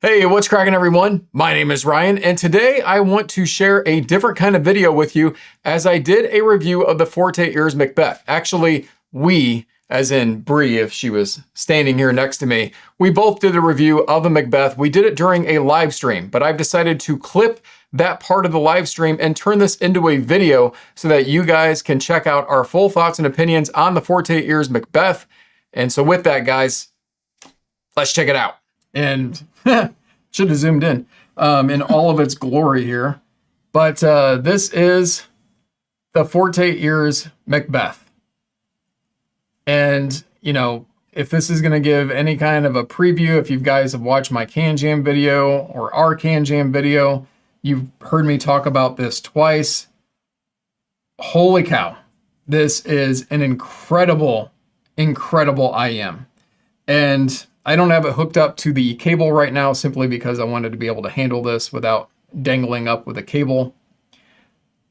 Hey, what's cracking everyone? My name is Ryan, and today I want to share a different kind of video with you as I did a review of the Forte ears Macbeth. Actually, we, as in Bri, if she was standing here next to me, we both did a review of the Macbeth. We did it during a live stream, but I've decided to clip that part of the live stream and turn this into a video so that you guys can check out our full thoughts and opinions on the Forte ears Macbeth. And so with that, guys, let's check it out. And should have zoomed in all of its glory here. But this is the Forte ears Macbeth. And, you know, if this is going to give any kind of a preview, if you guys have watched my Cayin Jam video or our Cayin Jam video, you've heard me talk about this twice. Holy cow. This is an incredible, incredible IEM. And I don't have it hooked up to the cable right now simply because I wanted to be able to handle this without dangling up with a cable.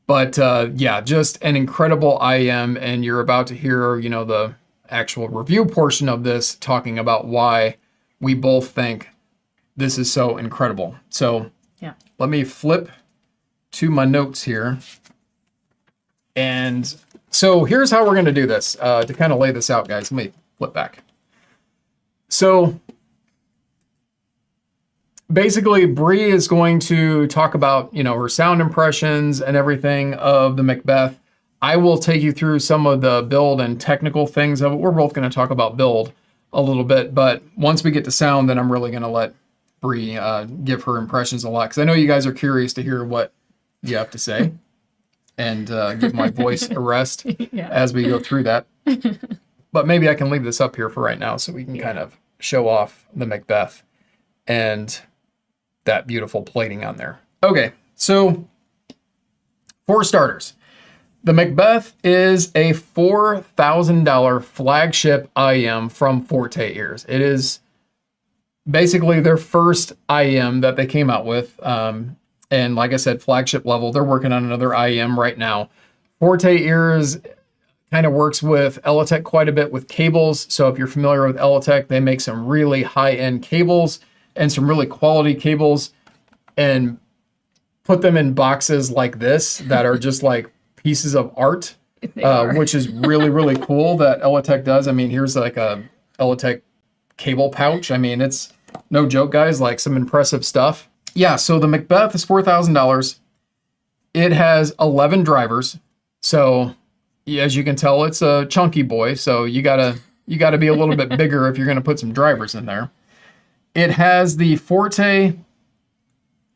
But yeah, just an incredible IEM, and you're about to hear, you know, the actual review portion of this talking about why we both think this is so incredible. So yeah, let me flip to my notes here. And so here's how we're going to do this to kind of lay this out, guys. Let me flip back. So basically, Bri is going to talk about, you know, her sound impressions and everything of the Macbeth. I will take you through some of the build and technical things of it. We're both going to talk about build a little bit, but once we get to sound, then I'm really going to let Bri give her impressions a lot, because I know you guys are curious to hear what you have to say and give my voice a rest as we go through that. But maybe I can leave this up here for right now so we can kind of show off the Macbeth and that beautiful plating on there. Okay, so for starters, the Macbeth is a $4,000 flagship IEM from Forte ears. It is basically their first IEM that they came out with. And like I said, flagship level. They're working on another IEM right now. Forte ears kind of works with ELATEC quite a bit with cables. So if you're familiar with ELATEC, they make some really high-end cables and some really quality cables and put them in boxes like this that are just like pieces of art, which is really, really cool that ELATEC does. I mean, here's like a ELATEC cable pouch. I mean, it's no joke, guys, like some impressive stuff. Yeah, so the Macbeth is $4,000. It has 11 drivers. So as you can tell, it's a chunky boy, so you gotta be a little bit bigger if you're gonna put some drivers in there. It has the Forte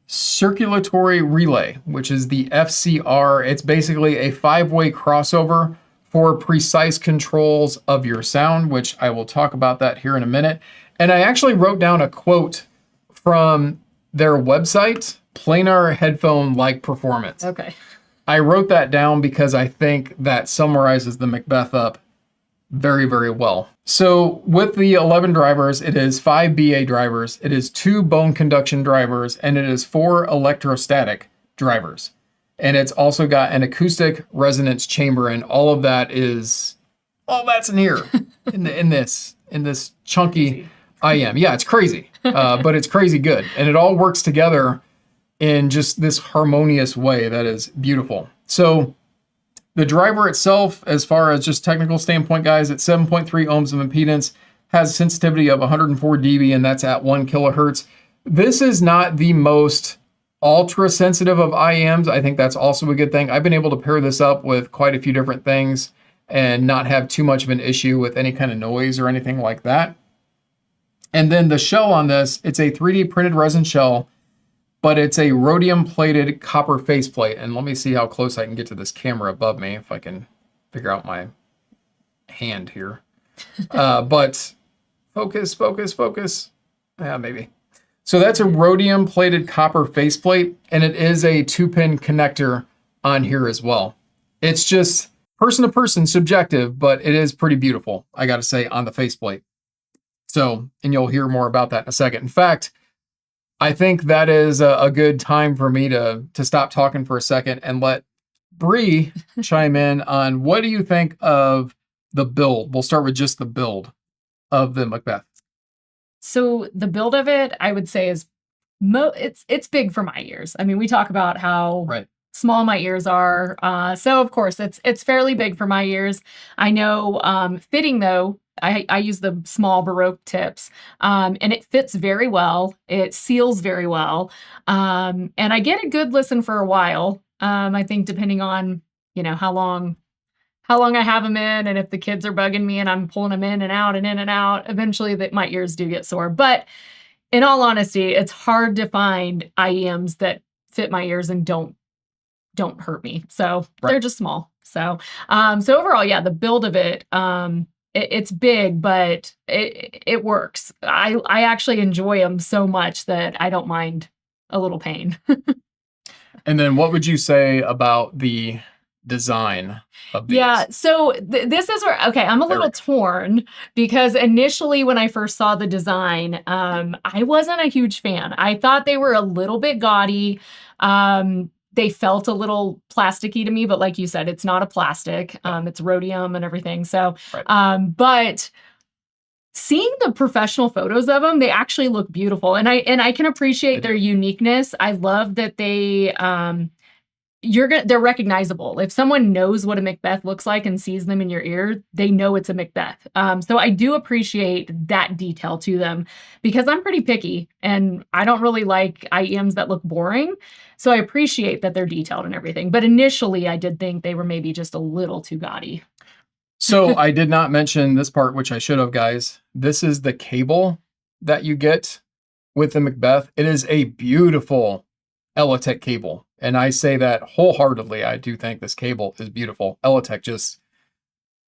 circulatory relay, which is the FCR. It's basically a 5-way crossover for precise controls of your sound, which I will talk about that here in a minute. And I actually wrote down a quote from their website, planar headphone-like performance. Okay. I wrote that down because I think that summarizes the Macbeth up very, very well. So with the 11 drivers, it is 5 BA drivers, it is 2 bone conduction drivers, and it is 4 electrostatic drivers. And it's also got an acoustic resonance chamber, and all that's in here in this chunky IEM. Yeah, it's crazy, but it's crazy good, and it all works together in just this harmonious way that is beautiful. So the driver itself, as far as just technical standpoint, guys, it's 7.3 ohms of impedance, has sensitivity of 104 dB, and that's at 1 kilohertz. This is not the most ultra sensitive of IEMs. I think that's also a good thing. I've been able to pair this up with quite a few different things and not have too much of an issue with any kind of noise or anything like that. And then the shell on this, it's a 3D printed resin shell, but it's a rhodium-plated copper faceplate. And let me see how close I can get to this camera above me, if I can figure out my hand here. But focus. Yeah, maybe. So that's a rhodium-plated copper faceplate, and it is a 2-pin connector on here as well. It's just person-to-person subjective, but it is pretty beautiful, I gotta say, on the faceplate. So, and you'll hear more about that in a second. In fact, I think that is a good time for me to stop talking for a second and let Bri chime in on what do you think of the build. We'll start with just the build of the Macbeth. So the build of it, I would say, is it's big for my ears. I mean, we talk about how Right. small my ears are. So of course it's fairly big for my ears. I know fitting though, I use the small Baroque tips, and it fits very well. It seals very well. And I get a good listen for a while. I think depending on, how long I have them in, and if the kids are bugging me and I'm pulling them in and out, eventually that my ears do get sore. But in all honesty, it's hard to find IEMs that fit my ears and don't hurt me. So they're just small. So so overall, yeah, the build of it, it's big, but it works. I actually enjoy them so much that I don't mind a little pain. And then what would you say about the design of these? Yeah, so this is where, okay, I'm a little torn because initially when I first saw the design, I wasn't a huge fan. I thought they were a little bit gaudy. They felt a little plasticky to me, but like you said, it's not a plastic. It's rhodium and everything. So, but seeing the professional photos of them, they actually look beautiful, and I can appreciate their uniqueness. I love that they're recognizable. If someone knows what a Macbeth looks like and sees them in your ear, they know it's a Macbeth. So I do appreciate that detail to them because I'm pretty picky and I don't really like IEMs that look boring. So I appreciate that they're detailed and everything. But initially I did think they were maybe just a little too gaudy. So I did not mention this part, which I should have, guys. This is the cable that you get with the Macbeth. It is a beautiful Elitech cable. And I say that wholeheartedly. I do think this cable is beautiful. Elitech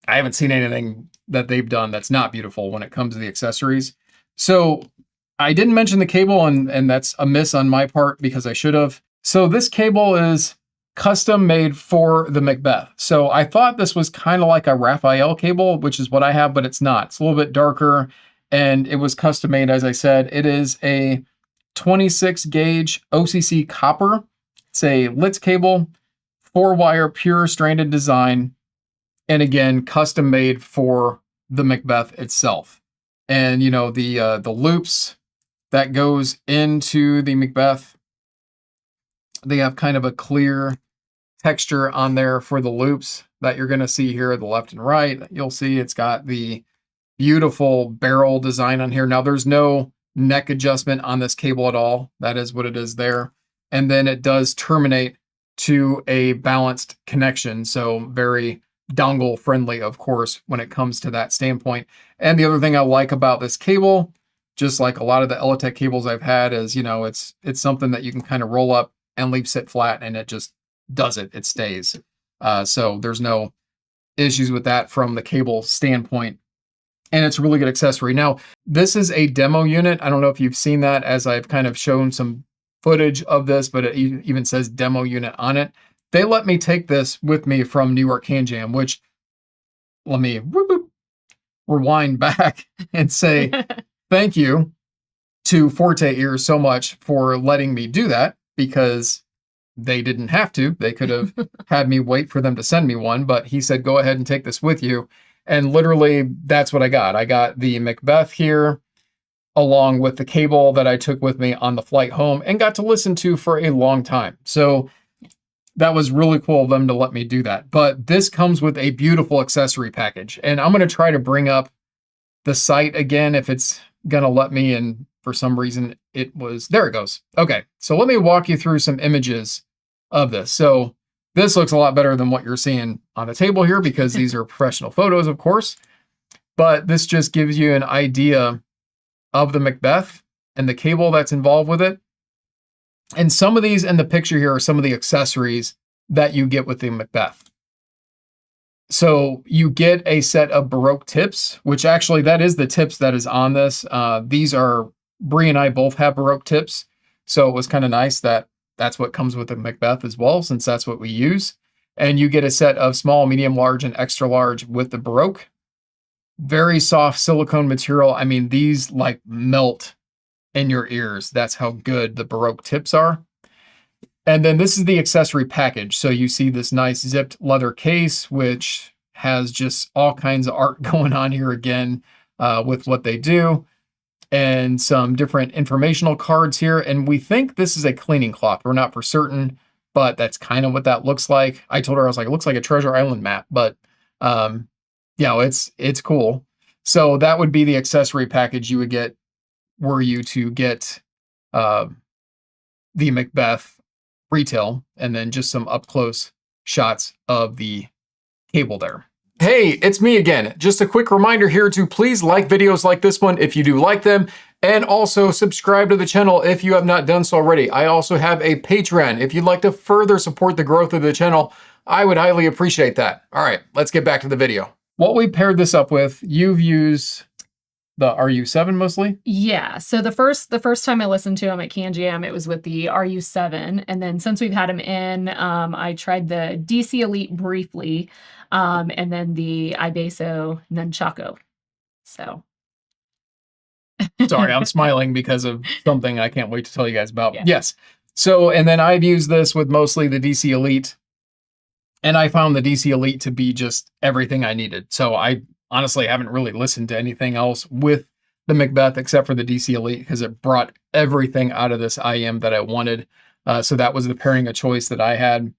I haven't seen anything that they've done that's not beautiful when it comes to the accessories. So I didn't mention the cable, and that's a miss on my part because I should have. So this cable is custom made for the Macbeth. So I thought this was kind of like a Raphael cable, which is what I have, but it's not. It's a little bit darker, and it was custom made, as I said. It is a 26 gauge OCC copper. It's a Litz cable, 4-wire pure stranded design, and again, custom made for the Macbeth itself. And you know, the loops that goes into the Macbeth, they have kind of a clear texture on there for the loops that you're going to see here, the left and right. You'll see it's got the beautiful barrel design on here. Now there's no neck adjustment on this cable at all. That is what it is there. And then it does terminate to a balanced connection. So very dongle friendly, of course, when it comes to that standpoint. And the other thing I like about this cable, just like a lot of the Elitech cables I've had, is, you know, it's something that you can kind of roll up and leave sit flat, and it just does it. It stays. So there's no issues with that from the cable standpoint. And it's a really good accessory. Now, this is a demo unit. I don't know if you've seen that, as I've kind of shown some footage of this, but it even says demo unit on it. They let me take this with me from New York Hand Jam, which, let me rewind back and say thank you to Forte Ears so much for letting me do that, because they didn't have to. They could have had me wait for them to send me one, but he said, go ahead and take this with you. And literally, that's what I got. I got the Macbeth here, along with the cable that I took with me on the flight home and got to listen to for a long time. So that was really cool of them to let me do that. But this comes with a beautiful accessory package. And I'm going to try to bring up the site again if it's going to let me. And for some reason, there it goes. Okay, so let me walk you through some images of this. So this looks a lot better than what you're seeing on the table here, because these are professional photos, of course. But this just gives you an idea of the Macbeth and the cable that's involved with it. And some of these in the picture here are some of the accessories that you get with the Macbeth. So you get a set of Baroque tips, which actually that is the tips that is on this. These are, Bri and I both have Baroque tips. So it was kind of nice that that's what comes with the Macbeth as well, since that's what we use. And you get a set of small, medium, large, and extra large with the Baroque. Very soft silicone material. I mean, these like melt in your ears. That's how good the Baroque tips are. And then this is the accessory package. So you see this nice zipped leather case, which has just all kinds of art going on here again with what they do. and some different informational cards here. And we think this is a cleaning cloth. We're not for certain, but that's kind of what that looks like. I told her, I was like, it looks like a Treasure Island map, but it's cool. So that would be the accessory package you would get were you to get the Macbeth retail, and then just some up close shots of the cable there. Hey, it's me again. Just a quick reminder here to please like videos like this one if you do like them, and also subscribe to the channel if you have not done so already. I also have a Patreon. If you'd like to further support the growth of the channel, I would highly appreciate that. All right, let's get back to the video. What we paired this up with, you've used the RU7 mostly? Yeah. So the first time I listened to him at Cayin Jam, it was with the RU7, and then since we've had him in, I tried the DC Elite briefly, and then the iBasso Nunchako. So. Sorry, I'm smiling because of something I can't wait to tell you guys about. Yeah. Yes. So, and then I've used this with mostly the DC Elite, and I found the DC Elite to be just everything I needed. So I honestly haven't really listened to anything else with the Macbeth except for the DC Elite, because it brought everything out of this IEM that I wanted. So that was the pairing of choice that I had.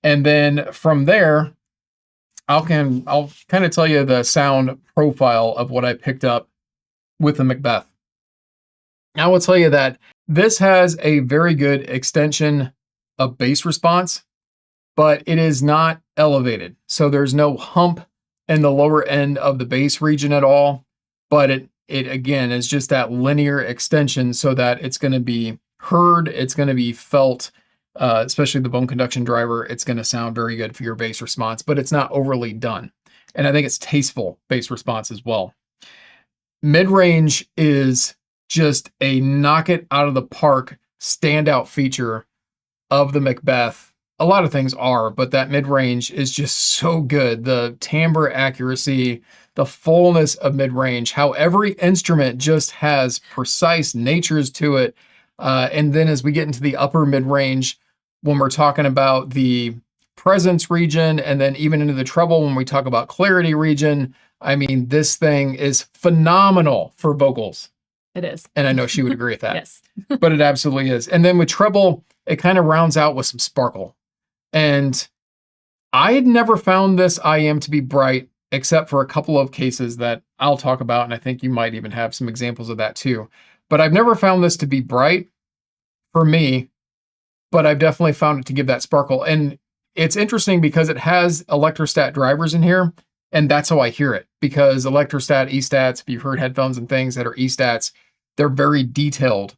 And then from there, I'll kind of tell you the sound profile of what I picked up with the Macbeth. I will tell you that this has a very good extension of bass response, but it is not elevated. So there's no hump in the lower end of the bass region at all, but it again is just that linear extension so that it's going to be heard, it's going to be felt, especially the bone conduction driver. It's going to sound very good for your bass response, but it's not overly done. And I think it's tasteful bass response as well. Mid-range is just a knock it out of the park standout feature of the Macbeth. A lot of things are, but that mid-range is just so good. The timbre accuracy, the fullness of mid-range, how every instrument just has precise natures to it. And then as we get into the upper mid-range, when we're talking about the presence region, and then even into the treble when we talk about clarity region, I mean, this thing is phenomenal for vocals. It is. And I know she would agree with that. Yes. But it absolutely is. And then with treble, it kind of rounds out with some sparkle. And I had never found this IEM to be bright, except for a couple of cases that I'll talk about, and I think you might even have some examples of that too. But I've never found this to be bright for me, but I've definitely found it to give that sparkle. And it's interesting because it has electrostat drivers in here, and that's how I hear it. Because electrostat, E-stats, if you've heard headphones and things that are E-stats, they're very detailed,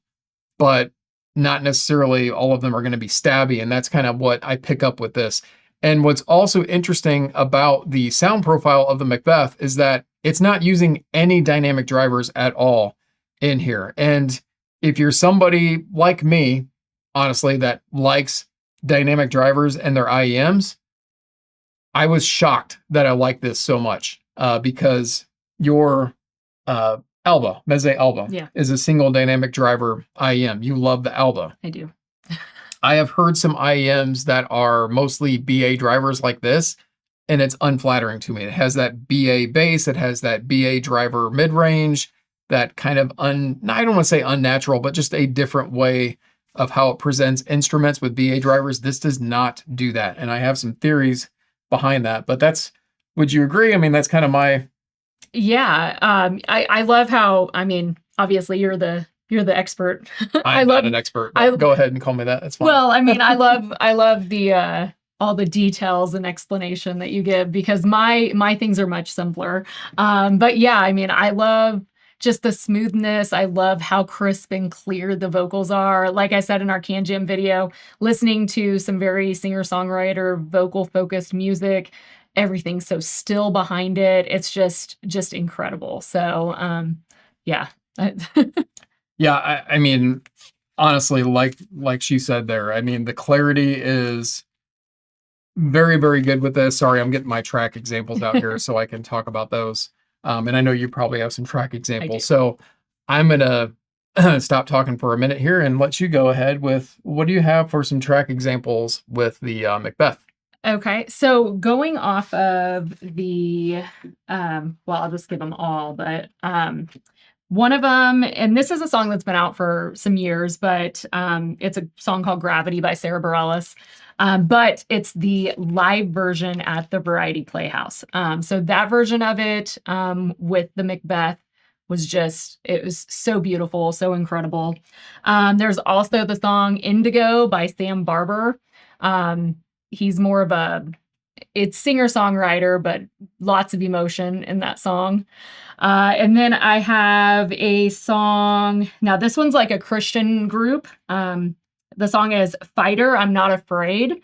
but not necessarily all of them are going to be stabby, and that's kind of what I pick up with this. And what's also interesting about the sound profile of the Macbeth is that it's not using any dynamic drivers at all in here. And if you're somebody like me, honestly, that likes dynamic drivers and their IEMs, I was shocked that I like this so much, because your Alba, Meze Alba, is a single dynamic driver IEM. You love the Alba. I do. I have heard some IEMs that are mostly BA drivers like this, and it's unflattering to me. It has that BA bass, it has that BA driver mid-range, that kind of, I don't want to say unnatural, but just a different way of how it presents instruments with BA drivers. This does not do that. And I have some theories behind that, but that's, would you agree? I mean, that's kind of my... Yeah. I love how, I mean, obviously you're the expert. I'm not an expert. Go ahead and call me that. That's fine. Well, I mean, I love the all the details and explanation that you give, because my things are much simpler. But yeah, I mean, I love just the smoothness. I love how crisp and clear the vocals are. Like I said in our Cayin Jam video, listening to some very singer-songwriter vocal focused music, everything's so still behind it. It's just incredible. So yeah. Yeah, I mean, honestly, like she said there, I mean, the clarity is very, very good with this. Sorry, I'm getting my track examples out here so I can talk about those. And I know you probably have some track examples. So I'm going to stop talking for a minute here and let you go ahead with, what do you have for some track examples with the Macbeth? Okay, so going off of the, well, I'll just give them all, but One of them, and this is a song that's been out for some years, but it's a song called Gravity by Sarah Bareilles. But it's the live version at the Variety Playhouse. So that version of it with the Macbeth was it was so beautiful, so incredible. There's also the song Indigo by Sam Barber. He's more of it's singer-songwriter, but lots of emotion in that song. And then I have a song. Now, this one's like a Christian group. The song is Fighter, I'm Not Afraid.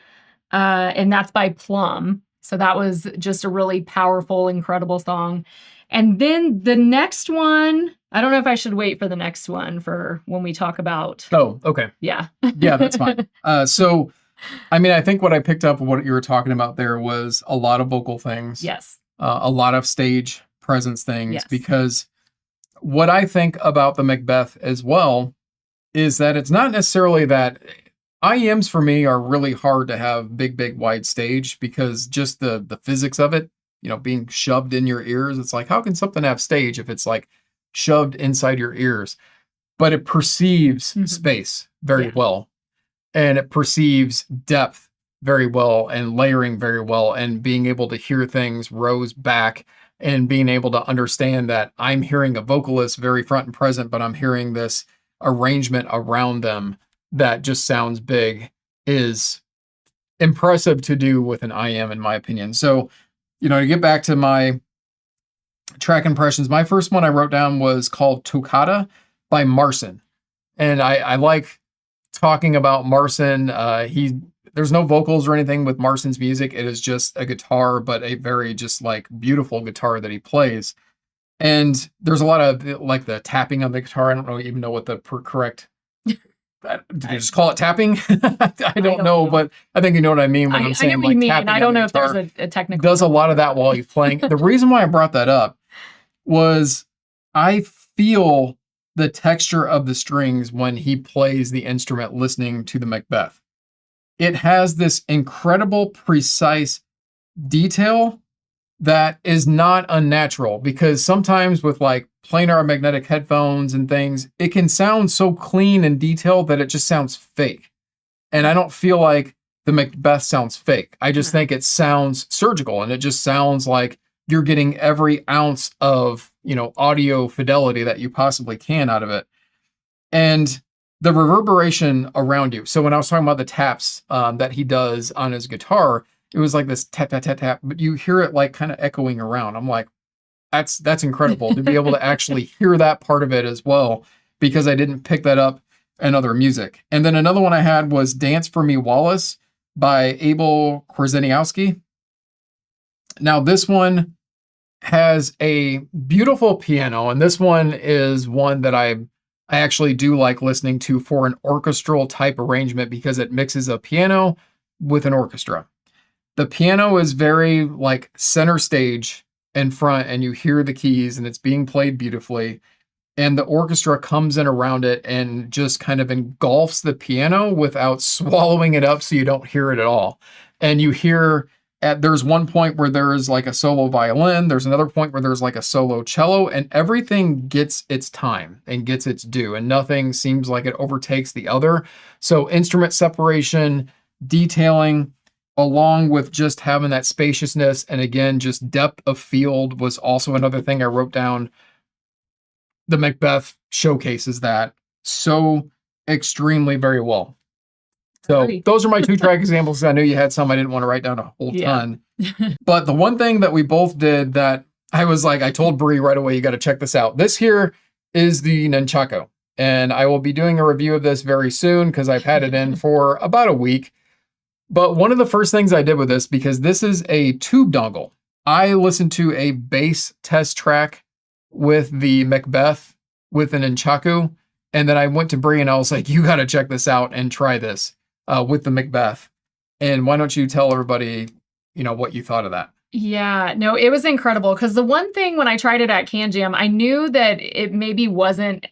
And that's by Plum. So that was just a really powerful, incredible song. And then the next one, I don't know if I should wait for the next one for when we talk about. Oh, okay. Yeah. Yeah, that's fine. So, I mean, I think what I picked up of what you were talking about there was a lot of vocal things. Yes. A lot of stage presence things. Yes. Because what I think about the Macbeth as well is that it's not necessarily that IEMs for me are really hard to have big, wide stage because just the physics of it, being shoved in your ears. It's like, how can something have stage if it's like shoved inside your ears? But it perceives space very well. And it perceives depth very well and layering very well and being able to hear things rows back and being able to understand that I'm hearing a vocalist very front and present, but I'm hearing this arrangement around them that just sounds big is impressive to do with an IEM, in my opinion. So, to get back to my track impressions, my first one I wrote down was called Toccata by Marcin. And I like talking about Marcin. There's no vocals or anything with Marcin's music. It is just a guitar, but a very just like beautiful guitar that he plays. And there's a lot of like the tapping on the guitar. I don't even know what the correct. Did you just call it tapping? I don't know, but I think you know what I mean when I'm saying like tapping. I don't know if guitar. there's a technical. Does a lot of that while he's playing. The reason why I brought that up was I feel the texture of the strings when he plays the instrument listening to the Macbeth. It has this incredible, precise detail that is not unnatural because sometimes with like planar magnetic headphones and things, it can sound so clean and detailed that it just sounds fake. And I don't feel like the Macbeth sounds fake. I just think it sounds surgical and it just sounds like you're getting every ounce of, audio fidelity that you possibly can out of it. And the reverberation around you. So when I was talking about the taps that he does on his guitar, it was like this tap, tap, tap, tap, but you hear it like kind of echoing around. I'm like, that's incredible to be able to actually hear that part of it as well, because I didn't pick that up in other music. And then another one I had was Dance for Me Wallace by Abel Korzeniowski. Now this one has a beautiful piano, and this one is one that I actually do like listening to for an orchestral type arrangement because it mixes a piano with an orchestra. The piano is very like center stage in front and you hear the keys and it's being played beautifully. And the orchestra comes in around it and just kind of engulfs the piano without swallowing it up so you don't hear it at all. And you hear there's one point where there's like a solo violin. There's another point where there's like a solo cello, and everything gets its time and gets its due, and nothing seems like it overtakes the other. So instrument separation, detailing, along with just having that spaciousness, and again, just depth of field was also another thing I wrote down. The Macbeth showcases that so extremely very well. So those are my two track examples. I knew you had some. I didn't want to write down a whole ton. But the one thing that we both did that I was like, I told Bri right away, you got to check this out. This here is the Nunchaku. And I will be doing a review of this very soon because I've had it in for about a week. But one of the first things I did with this, because this is a tube dongle, I listened to a bass test track with the Macbeth with an Nunchaku. And then I went to Bri and I was like, you got to check this out and try this with the Macbeth. And why don't you tell everybody, what you thought of that? Yeah, no, it was incredible. Because the one thing when I tried it at Can Jam, I knew that it maybe wasn't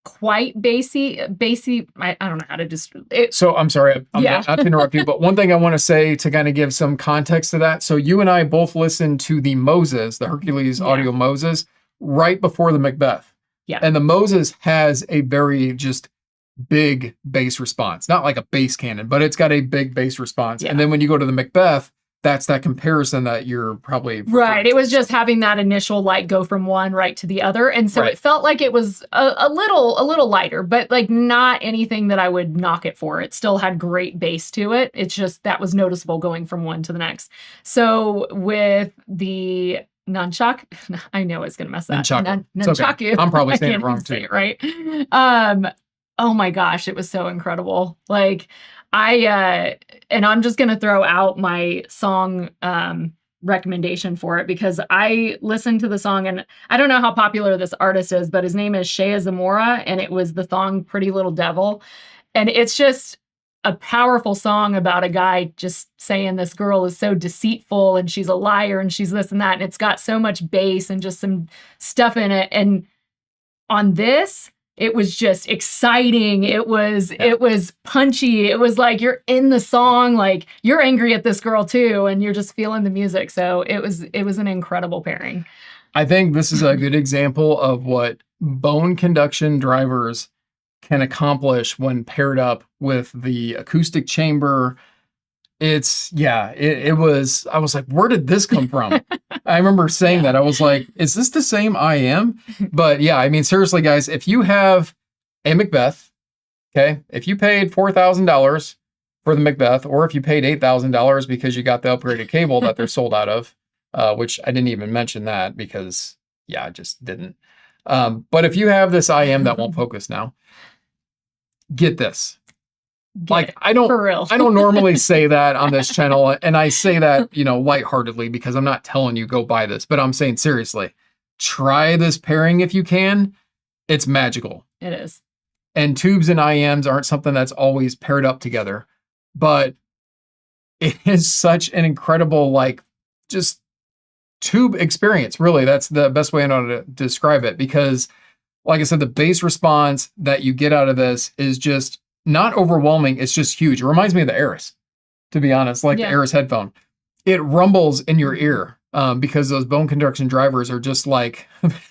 quite bassy. I don't know how to just. So I'm sorry, I'm not to interrupt you, but one thing I want to say to kind of give some context to that. So you and I both listened to the Moses, the Hercules audio Moses, right before the Macbeth. Yeah. And the Moses has a very just big bass response, not like a bass cannon, but it's got a big bass response. Yeah. And then when you go to the Macbeth, that's that comparison that you're probably right. It was just having that initial like go from one right to the other, and so Right. it felt like it was a little lighter, but like not anything that I would knock it for. It still had great bass to it. It's just that was noticeable going from one to the next. So with the nunchuck, I know it's gonna mess that. Nunchaku. Okay. I'm probably saying it wrong too. It right. Oh my gosh, it was so incredible. Like and I'm just gonna throw out my song recommendation for it because I listened to the song, and I don't know how popular this artist is, but his name is Shea Zamora, and it was the song Pretty Little Devil. And it's just a powerful song about a guy just saying this girl is so deceitful and she's a liar and she's this and that. And it's got so much bass and just some stuff in it. And on this, it was just exciting. It was punchy. It was like you're in the song, like you're angry at this girl too, and you're just feeling the music. So it was an incredible pairing. I think this is a good example of what bone conduction drivers can accomplish when paired up with the acoustic chamber. It was, I was like, where did this come from? I remember saying that. I was like, is this the same IEM? But yeah, I mean, seriously, guys, if you have a Macbeth, okay, if you paid $4,000 for the Macbeth, or if you paid $8,000 because you got the upgraded cable that they're sold out of, which I didn't even mention that because, yeah, I just didn't. But if you have this IEM that won't focus now, get this. I don't normally say that on this channel, and I say that, lightheartedly because I'm not telling you go buy this, but I'm saying seriously, try this pairing if you can. It's magical. It is. And tubes and IEMs aren't something that's always paired up together, but it is such an incredible, just tube experience. Really, that's the best way I know to describe it, because like I said, the bass response that you get out of this is just not overwhelming. It's just huge. It reminds me of the Aris, to be honest, the Aris headphone. It rumbles in your ear because those bone conduction drivers are just like,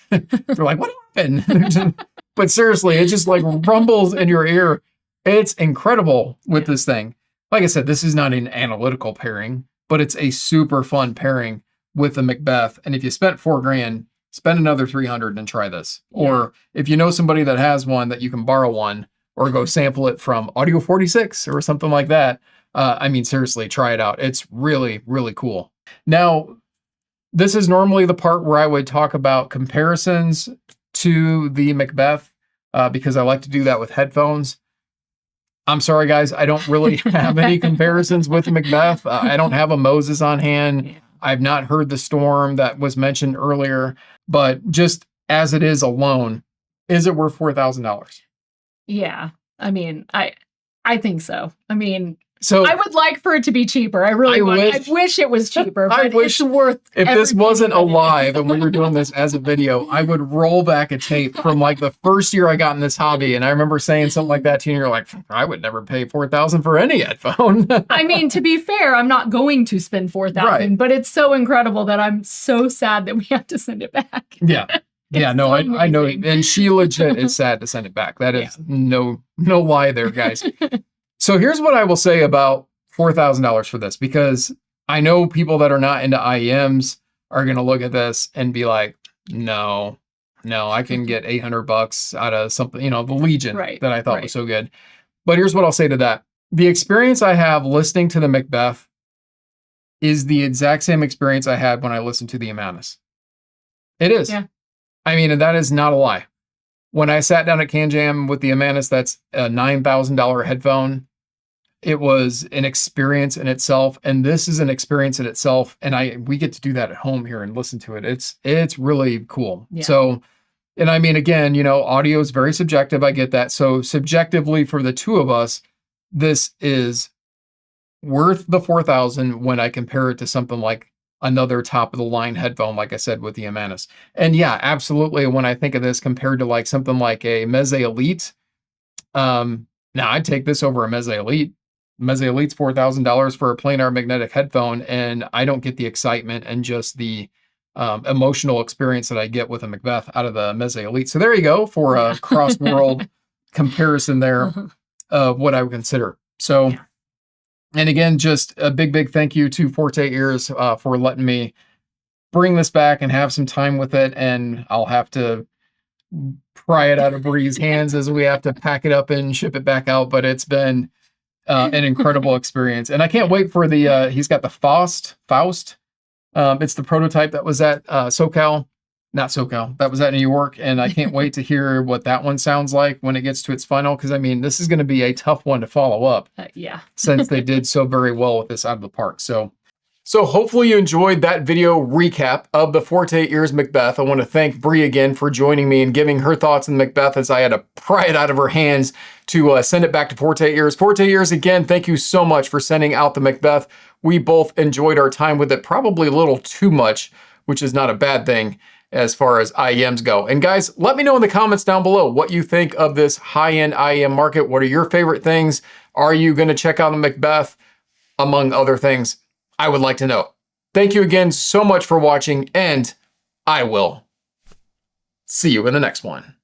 they're like, what happened? But seriously, it just rumbles in your ear. It's incredible with this thing. Like I said, this is not an analytical pairing, but it's a super fun pairing with the Macbeth. And if you spent $4,000, spend another $300 and try this. Yeah. Or if you know somebody that has one that you can borrow one, or go sample it from Audio 46 or something like that. I mean, seriously, try it out. It's really, really cool. Now, this is normally the part where I would talk about comparisons to the Macbeth because I like to do that with headphones. I'm sorry, guys. I don't really have any comparisons with the Macbeth. I don't have a Moses on hand. Yeah. I've not heard the Storm that was mentioned earlier. But just as it is alone, is it worth $4,000? Yeah, I mean, I think so. I mean, so I would like for it to be cheaper. I really would. I wish it was cheaper, but it's worth. If this wasn't alive and we were doing this as a video, I would roll back a tape from the first year I got in this hobby, and I remember saying something like that to you, and you're like, I would never pay $4,000 for any headphone. I mean, to be fair, I'm not going to spend $4,000, but it's so incredible that I'm so sad that we have to send it back. Yeah. Yeah, no, I know. And she legit is sad to send it back. That is no lie there, guys. So here's what I will say about $4,000 for this, because I know people that are not into IEMs are going to look at this and be like, no, I can get $800 out of something, the Legion that I thought was so good. But here's what I'll say to that. The experience I have listening to the Macbeth is the exact same experience I had when I listened to the Imanis. It is. Yeah. I mean, and that is not a lie. When I sat down at Can Jam with the Imanis, that's a $9,000 headphone. It was an experience in itself, and this is an experience in itself. And we get to do that at home here and listen to it. It's really cool. Yeah. So, and I mean, again, audio is very subjective. I get that. So subjectively for the two of us, this is worth the $4,000 when I compare it to something like another top of the line headphone, like I said, with the Imanis. And yeah, absolutely. When I think of this compared to something like a Meze Elite, now I'd take this over a Meze Elite. Meze Elite's $4,000 for a planar magnetic headphone, and I don't get the excitement and just the emotional experience that I get with a Macbeth out of the Meze Elite. So there you go for a cross-world comparison there of what I would consider. So, Yeah. and again, just a big thank you to Forte Ears for letting me bring this back and have some time with it. And I'll have to pry it out of Bri's hands as we have to pack it up and ship it back out. But it's been an incredible experience. And I can't wait for the, he's got the Faust. It's the prototype that was at that was at New York. And I can't wait to hear what that one sounds like when it gets to its final. Because I mean, this is going to be a tough one to follow up. Yeah. Since they did so very well with this out of the park. So hopefully you enjoyed that video recap of the Forte Ears Macbeth. I want to thank Bri again for joining me and giving her thoughts on the Macbeth as I had to pry it out of her hands to send it back to Forte Ears. Forte Ears, again, thank you so much for sending out the Macbeth. We both enjoyed our time with it, probably a little too much, which is not a bad thing as far as IEMs go. And guys, let me know in the comments down below what you think of this high-end IEM market. What are your favorite things? Are you going to check out the Macbeth, among other things? I would like to know. Thank you again so much for watching, and I will see you in the next one.